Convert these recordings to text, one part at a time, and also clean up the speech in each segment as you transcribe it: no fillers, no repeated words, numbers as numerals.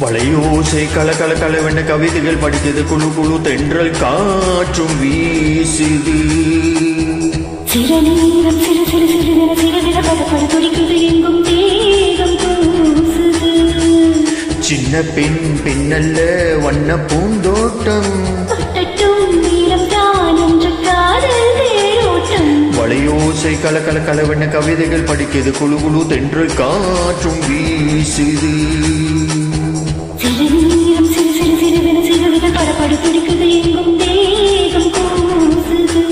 வளையோசை கல கலவென கவிதைகள் படித்தது குழு குழு தென்றல் காற்றும் வீசுது. சில நேரம் சிறு சிறு சிறு சிறு சிறு படப்பட துடிக்குது எங்கும் தேகம் பூசுது. சின்ன பெண் பெண்ணல்ல வண்ண பூந்தோட்டம் வளையோசை கல கலவென கவிதைகள் படிக்கிறது குழு குழு தென்றல் காற்றும் வீசுது. படப்படு துடிக்குது எங்கும் தேகம் கூசுது.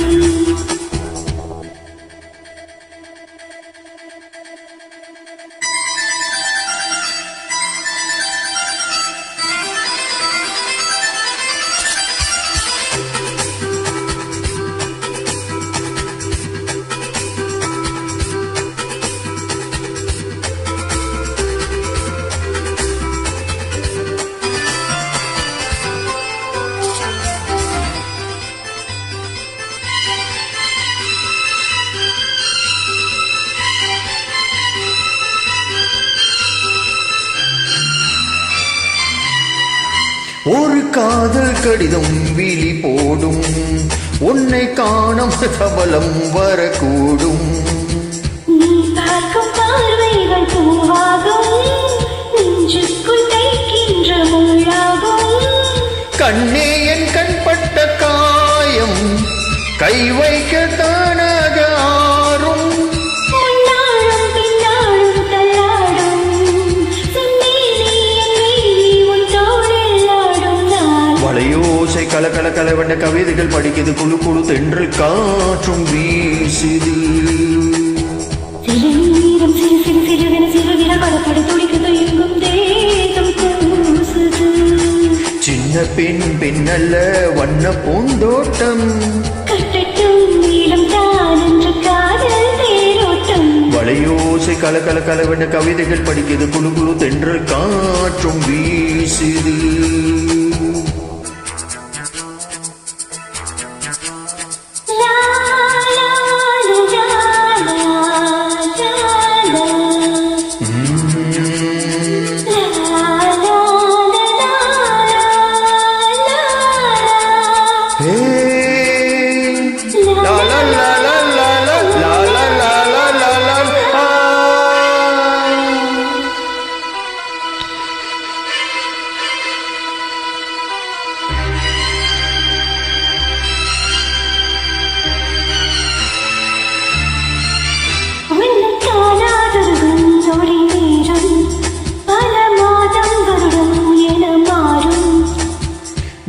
ஒரு காதல் கடிதம் விழி போடும் உன்னை காணும் கவலம் வரக்கூடும். நீ பார்க்கும் பார்வைகள் பூவாகும் நெஞ்சுக்குள் தைக்கின்ற முள்ளாகும். கண்ணே என் கண்பட்ட காயம் கை வைக்க தானாக ஆறும். வளையோசை கல கலவென கவிதைகள் படிக்கிறது குழு குழு தென்றல் காற்றும் வீசுது. சின்ன பெண் பெண்ணல்ல வண்ண பூந்தோட்டம் வளையோசை கல கலவென கவிதைகள் படிக்கிறது குழு குழு தென்றல் காற்றும் வீசுது.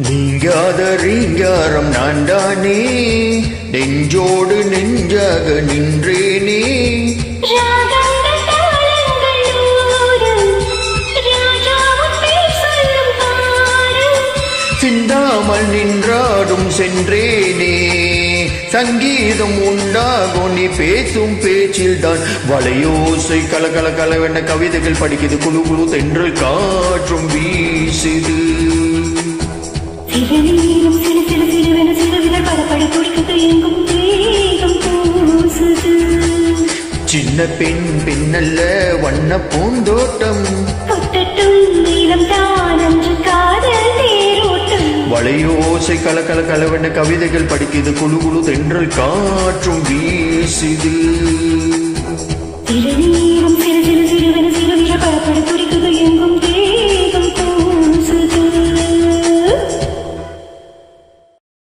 நீங்காத ரீங்காரம் நான் தானே நெஞ்சோடு நெஞ்சாக நின்றேனே. சிந்தாமல் நின்றாடும் சென்றேனே சங்கீதம் உண்டாகும் நீ பேசும் பேச்சில் தான். வளையோசை கல கலவென கவிதைகள் படிக்கிறது குழு குழு தென்றல் காற்றும் வீசுது. சின்ன பெண் பெண்ணல்ல வண்ண பூந்தோட்டம் வளையோசை கல கலவென கவிதைகள் படிக்கிறது குழு குழு தென்றல் காற்றும் வீசுது.